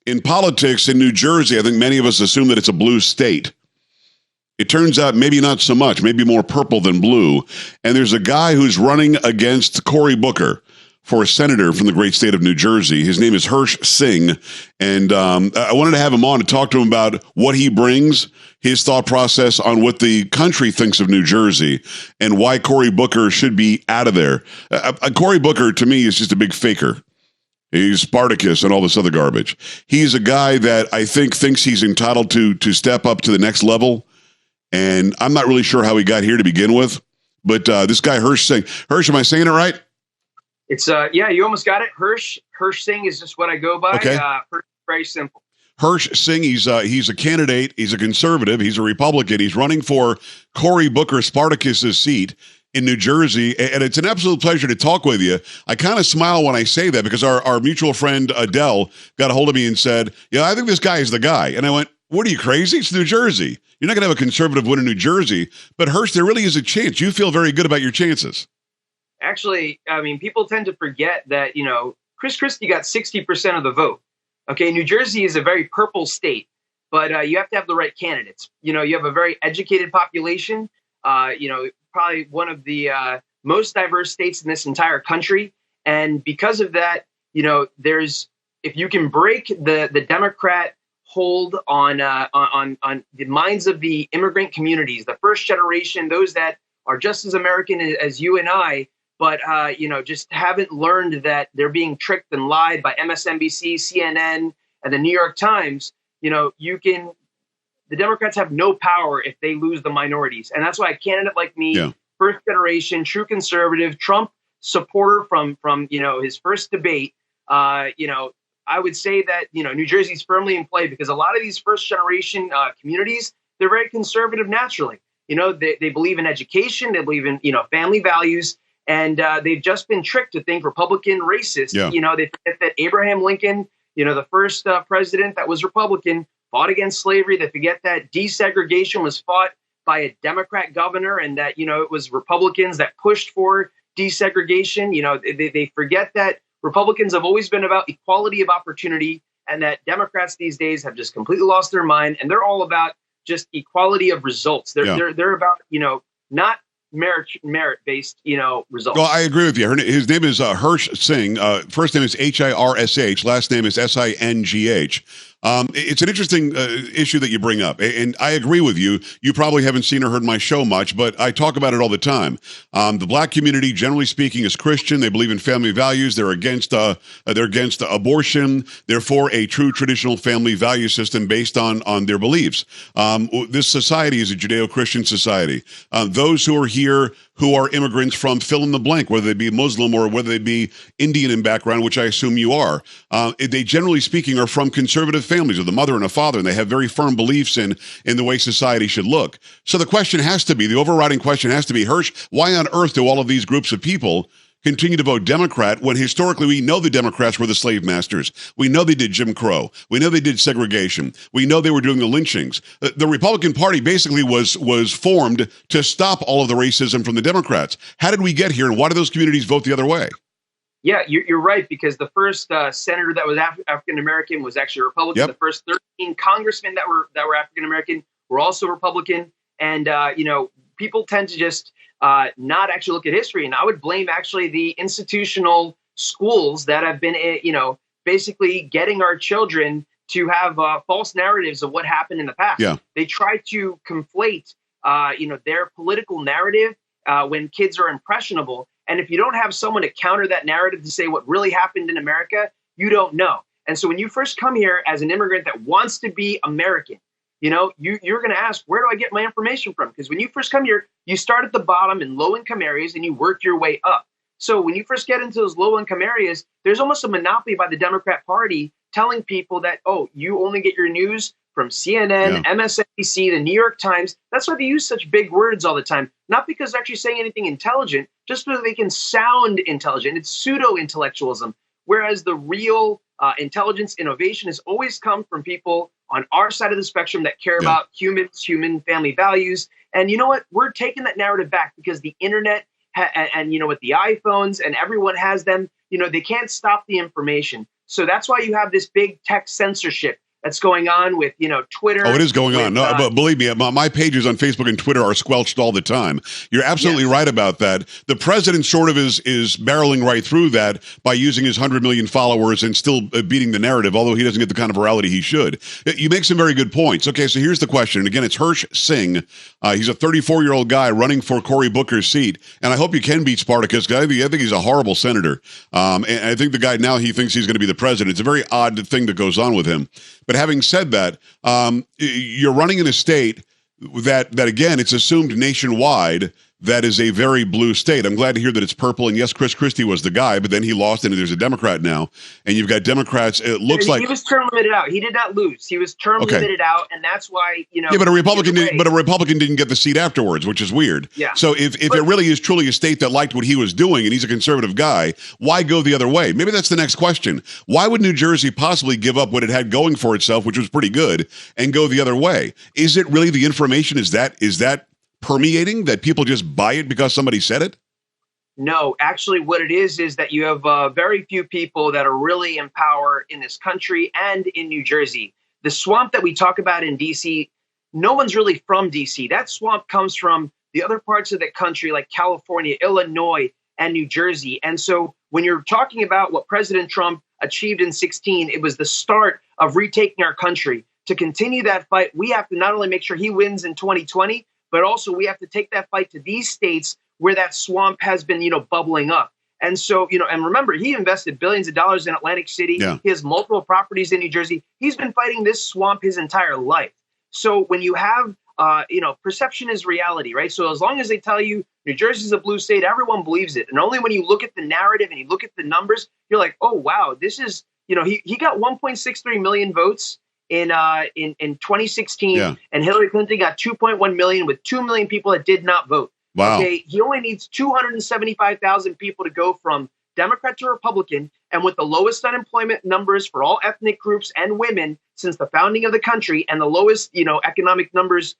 In politics in New Jersey, I think many of us assume that it's a blue state. It turns out maybe not so much, maybe more purple than blue. And there's a guy who's running against Cory Booker for a senator from the great state of New Jersey. His name is Hirsh Singh. And I wanted to have him on to talk to him about what he brings, his thought process on what the country thinks of New Jersey, and why Cory Booker should be out of there. Cory Booker, to me, is just a big faker. He's Spartacus and all this other garbage. He's a guy that I think thinks he's entitled to step up to the next level. And I'm not really sure how he got here to begin with. But this guy, Hirsh Singh. Hirsh, am I saying it right? It's yeah, you almost got it. Hirsh Singh is just what I go by. Okay. Very simple. Hirsh Singh, he's a candidate. He's a conservative. He's a Republican. He's running for Cory Booker Spartacus's seat in New Jersey. And it's an absolute pleasure to talk with you. I kind of smile when I say that because our mutual friend Adele got a hold of me and said, yeah, I think this guy is the guy. And I went, what, are you crazy? It's New Jersey. You're not going to have a conservative win in New Jersey. But Hirsh, there really is a chance. You feel very good about your chances. Actually, I mean, people tend to forget that, Chris Christie got 60% of the vote. Okay, New Jersey is a very purple state, but you have to have the right candidates. You have a very educated population, probably one of the most diverse states in this entire country. And because of that, if you can break the Democrat hold on the minds of the immigrant communities, the first generation, those that are just as American as you and I, but just haven't learned that they're being tricked and lied by MSNBC, CNN, and the New York Times. The Democrats have no power if they lose the minorities, and that's why a candidate like me, first generation, true conservative, Trump supporter from his first debate, I would say that New Jersey's firmly in play because a lot of these first generation communities, they're very conservative naturally. They believe in education, they believe in family values. And they've just been tricked to think Republican racist. Yeah. They forget that Abraham Lincoln, the first president that was Republican, fought against slavery. They forget that desegregation was fought by a Democrat governor and that, it was Republicans that pushed for desegregation. They forget that Republicans have always been about equality of opportunity and that Democrats these days have just completely lost their mind. And they're all about just equality of results. They're about, not merit-based, results. Well, I agree with you. His name is Hirsh Singh. First name is Hirsh. Last name is Singh. It's an interesting issue that you bring up, and I agree with you. You probably haven't seen or heard my show much, but I talk about it all the time. The black community, generally speaking, is Christian. They believe in family values. They're against abortion. They're for a true traditional family value system based on their beliefs. This society is a Judeo-Christian society. Those who are here who are immigrants from fill in the blank, whether they be Muslim or whether they be Indian in background, which I assume you are. They generally speaking are from conservative families with a mother and a father, and they have very firm beliefs in the way society should look. So the question has to be, the overriding question has to be, Hirsh, why on earth do all of these groups of people continue to vote Democrat when historically we know the Democrats were the slave masters? We know they did Jim Crow. We know they did segregation. We know they were doing the lynchings. The Republican Party basically was formed to stop all of the racism from the Democrats. How did we get here, and why do those communities vote the other way? Yeah, you're right, because the first senator that was African-American was actually a Republican. Yep. The first 13 congressmen that were African-American were also Republican. And, people tend to just not actually look at history. And I would blame actually the institutional schools that have been, basically getting our children to have false narratives of what happened in the past. Yeah. They try to conflate, their political narrative when kids are impressionable. And if you don't have someone to counter that narrative to say what really happened in America, you don't know. And so when you first come here as an immigrant that wants to be American, you're going to ask, where do I get my information from? Because when you first come here, you start at the bottom in low-income areas and you work your way up. So when you first get into those low-income areas, there's almost a monopoly by the Democrat Party telling people that, you only get your news from CNN, MSNBC, the New York Times. That's why they use such big words all the time. Not because they're actually saying anything intelligent, just because they can sound intelligent. It's pseudo-intellectualism. Whereas the real intelligence, innovation has always come from people on our side of the spectrum that care about human family values. And you know what? We're taking that narrative back because the internet and with the iPhones and everyone has them, they can't stop the information. So that's why you have this big tech censorship that's going on with, Twitter. Oh, it is going on. No, but believe me, my pages on Facebook and Twitter are squelched all the time. You're absolutely right about that. The president sort of is barreling right through that by using his 100 million followers and still beating the narrative, although he doesn't get the kind of virality he should. You make some very good points. Okay, so here's the question. And again, it's Hirsh Singh. He's a 34-year-old guy running for Cory Booker's seat. And I hope you can beat Spartacus. I think he's a horrible senator. And I think the guy now, he thinks he's going to be the president. It's a very odd thing that goes on with him. But having said that, you're running in a state that again, it's assumed nationwide that is a very blue state. I'm glad to hear that it's purple. And yes, Chris Christie was the guy, but then he lost, and there's a Democrat now. And you've got Democrats. It looks like he was term limited out. He did not lose. He was term limited out, and that's why Yeah, but a Republican didn't get the seat afterwards, which is weird. Yeah. So if it really is truly a state that liked what he was doing, and he's a conservative guy, why go the other way? Maybe that's the next question. Why would New Jersey possibly give up what it had going for itself, which was pretty good, and go the other way? Is it really the information? Is that permeating, that people just buy it because somebody said it? No, actually what it is that you have very few people that are really in power in this country and in New Jersey. The swamp that we talk about in DC, no one's really from DC. That swamp comes from the other parts of the country like California, Illinois, and New Jersey. And so when you're talking about what President Trump achieved in 2016, it was the start of retaking our country. To continue that fight, we have to not only make sure he wins in 2020, but also we have to take that fight to these states where that swamp has been, bubbling up. And so, and remember, he invested billions of dollars in Atlantic City. Yeah. He has multiple properties in New Jersey. He's been fighting this swamp his entire life. So when you have, perception is reality, right? So as long as they tell you New Jersey's a blue state, everyone believes it. And only when you look at the narrative and you look at the numbers, you're like, oh, wow, this is, he got 1.63 million votes in 2016, and Hillary Clinton got 2.1 million with 2 million people that did not vote. Wow. Okay, he only needs 275,000 people to go from Democrat to Republican, and with the lowest unemployment numbers for all ethnic groups and women since the founding of the country, and the lowest, economic numbers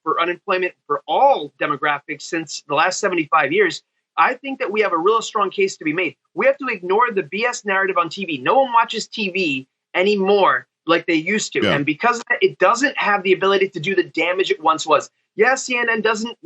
for unemployment for all demographics since the last 75 years, I think that we have a real strong case to be made. We have to ignore the BS narrative on TV. No one watches TV anymore like they used to. Yeah. And because of that, it doesn't have the ability to do the damage it once was. Yes, CNN doesn't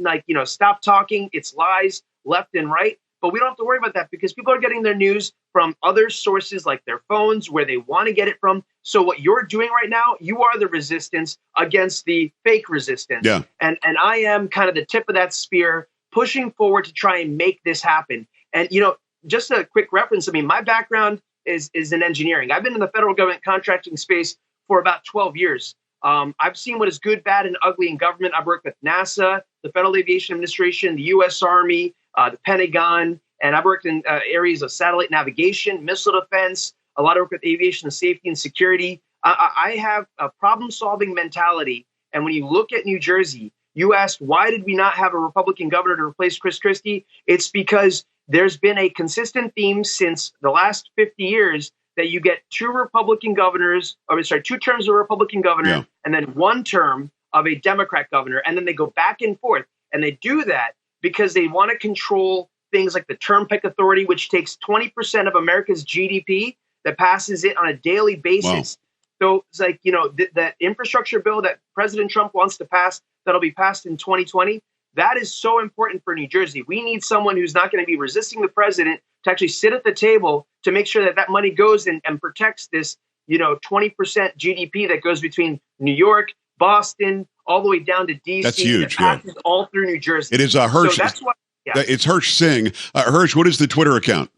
stop talking its lies left and right, but we don't have to worry about that because people are getting their news from other sources like their phones where they want to get it from. So what you're doing right now, you are the resistance against the fake resistance. Yeah. And I am kind of the tip of that spear pushing forward to try and make this happen. And, just a quick reference. I mean, my background is in engineering. I've been in the federal government contracting space for about 12 years. I've seen what is good, bad, and ugly in government. I've worked with NASA, the Federal Aviation Administration, the U.S. Army, the Pentagon, and I've worked in areas of satellite navigation, missile defense, a lot of work with aviation safety and security. I have a problem-solving mentality. And when you look at New Jersey, you asked, why did we not have a Republican governor to replace Chris Christie? It's because there's been a consistent theme since the last 50 years that you get two terms of a Republican governor and then one term of a Democrat governor. And then they go back and forth. And they do that because they want to control things like the Turnpike Authority, which takes 20% of America's GDP that passes it on a daily basis. Wow. So it's like, that infrastructure bill that President Trump wants to pass, that'll be passed in 2020. That is so important for New Jersey. We need someone who's not going to be resisting the president to actually sit at the table to make sure that that money goes and protects this, 20% GDP that goes between New York, Boston, all the way down to D.C. That's huge. Passes all through New Jersey. It is Hirsh. So that's why. Yeah. It's Hirsh Singh. Hirsh, what is the Twitter account?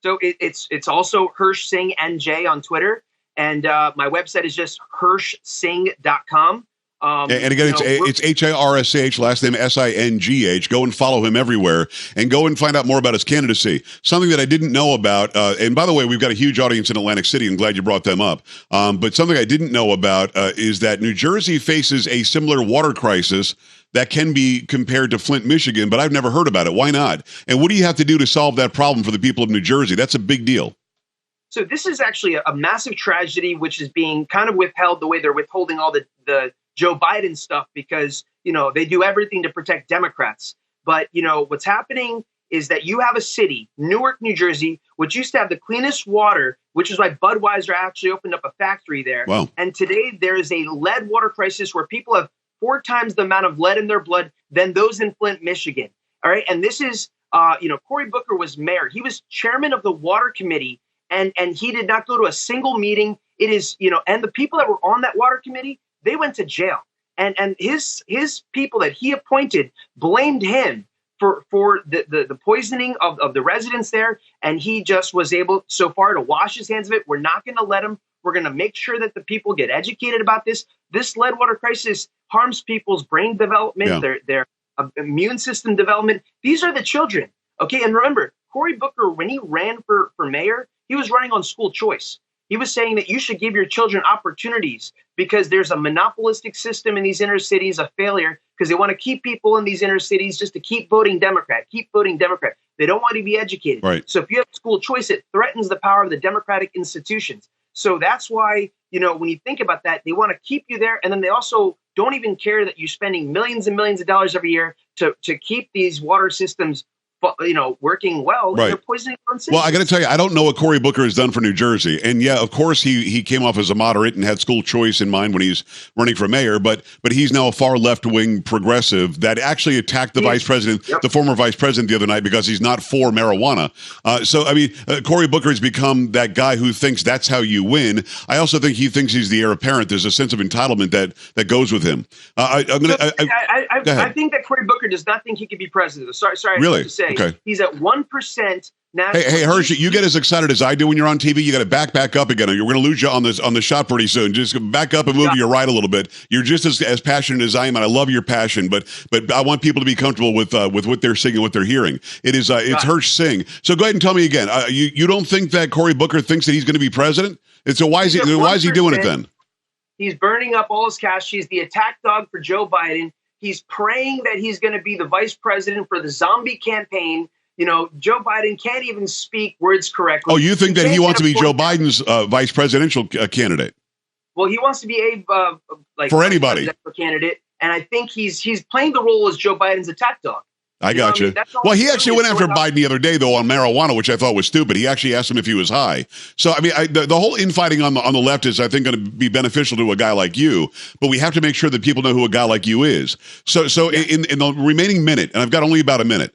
So it's also Hirsh Singh NJ on Twitter. And my website is just hirshsingh.com. And again, it's Hirsh, last name Singh. Go and follow him everywhere and go and find out more about his candidacy. Something that I didn't know about, and by the way, we've got a huge audience in Atlantic City. I'm glad you brought them up. But something I didn't know about is that New Jersey faces a similar water crisis that can be compared to Flint, Michigan, but I've never heard about it. Why not? And what do you have to do to solve that problem for the people of New Jersey? That's a big deal. So this is actually a massive tragedy, which is being kind of withheld the way they're withholding all the Joe Biden stuff because, they do everything to protect Democrats. But, what's happening is that you have a city, Newark, New Jersey, which used to have the cleanest water, which is why Budweiser actually opened up a factory there. Wow. And today there is a lead water crisis where people have 4 times the amount of lead in their blood than those in Flint, Michigan. All right. And this is, Cory Booker was mayor. He was chairman of the water committee, and he did not go to a single meeting. It is, and the people that were on that water committee, they went to jail. And his people that he appointed blamed him for the poisoning of the residents there. And he just was able so far to wash his hands of it. We're not going to let him. We're going to make sure that the people get educated about this. This lead water crisis harms people's brain development, their immune system development. These are the children. Okay. And remember, Cory Booker, when he ran for mayor, he was running on school choice. He was saying that you should give your children opportunities because there's a monopolistic system in these inner cities, a failure, because they want to keep people in these inner cities just to keep voting Democrat. They don't want to be educated. Right. So if you have school choice, it threatens the power of the democratic institutions. So that's why, when you think about that, they want to keep you there. And then they also don't even care that you're spending millions and millions of dollars every year to keep these water systems working well. Right. And they're poisoning their own citizens. Well, I got to tell you, I don't know what Cory Booker has done for New Jersey. And yeah, of course, he came off as a moderate and had school choice in mind when he's running for mayor. But he's now a far left-wing progressive that actually attacked the vice president, the former vice president, the other night because he's not for marijuana. Cory Booker has become that guy who thinks that's how you win. I also think he thinks he's the heir apparent. There's a sense of entitlement that goes with him. I think that Cory Booker does not think he could be president. Sorry, really? I have to say. Okay. He's at 1% national. Hey, Hirsh, you get as excited as I do when you're on TV. You got to back up again. You're going to lose you on the shot pretty soon. Just back up and move to your right a little bit. You're just as passionate as I am, and I love your passion. But I want people to be comfortable with what they're seeing and what they're hearing. It's Hirsh Singh. So go ahead and tell me again. You don't think that Cory Booker thinks that he's going to be president? And so why is he doing it then? He's burning up all his cash. He's the attack dog for Joe Biden. He's praying that he's going to be the vice president for the zombie campaign. Joe Biden can't even speak words correctly. Oh, you think that he wants to be Joe Biden's vice presidential candidate? Well, he wants to be for anybody candidate, and I think he's playing the role as Joe Biden's attack dog. I got you. Well, he actually went after Biden the other day, though, on marijuana, which I thought was stupid. He actually asked him if he was high. So, the whole infighting on the left is, I think, going to be beneficial to a guy like you. But we have to make sure that people know who a guy like you is. So in the remaining minute, and I've got only about a minute,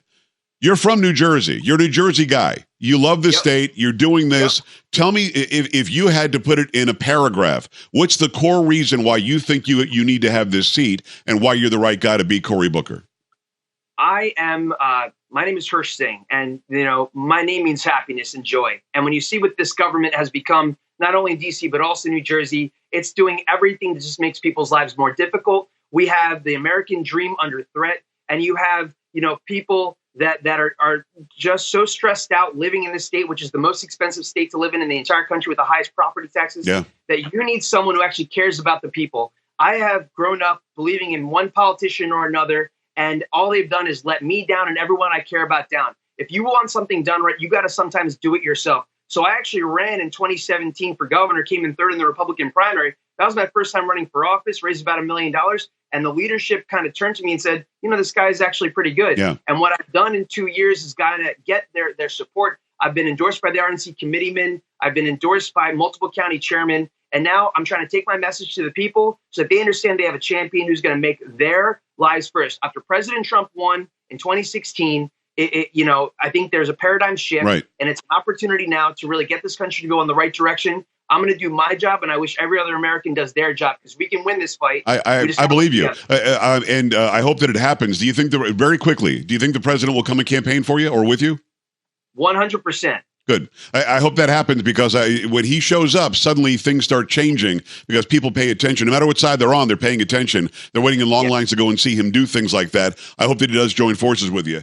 you're from New Jersey. You're a New Jersey guy. You love the state. You're doing this. Tell me, if you had to put it in a paragraph, what's the core reason why you think you need to have this seat and why you're the right guy to beat Cory Booker? I am, my name is Hirsh Singh, and, my name means happiness and joy. And when you see what this government has become, not only in DC, but also New Jersey, it's doing everything that just makes people's lives more difficult. We have the American dream under threat, and you have, people that are just so stressed out living in this state, which is the most expensive state to live in the entire country with the highest property taxes, that you need someone who actually cares about the people. I have grown up believing in one politician or another, and all they've done is let me down and everyone I care about down. If you want something done right, you got to sometimes do it yourself. So I actually ran in 2017 for governor, came in third in the Republican primary. That was my first time running for office, raised about $1 million. And the leadership kind of turned to me and said, this guy is actually pretty good. Yeah. And what I've done in 2 years is gotten to get their support. I've been endorsed by the RNC committeemen. I've been endorsed by multiple county chairmen. And now I'm trying to take my message to the people so that they understand they have a champion who's going to make their lives first. After President Trump won in 2016, I think there's a paradigm shift, and it's an opportunity now to really get this country to go in the right direction. I'm going to do my job, and I wish every other American does their job because we can win this fight. I believe you, and I hope that it happens. Do you think very quickly? Do you think the president will come and campaign for you or with you? 100%. Good. I hope that happens because when he shows up, suddenly things start changing because people pay attention. No matter what side they're on, they're paying attention. They're waiting in long lines to go and see him do things like that. I hope that he does join forces with you.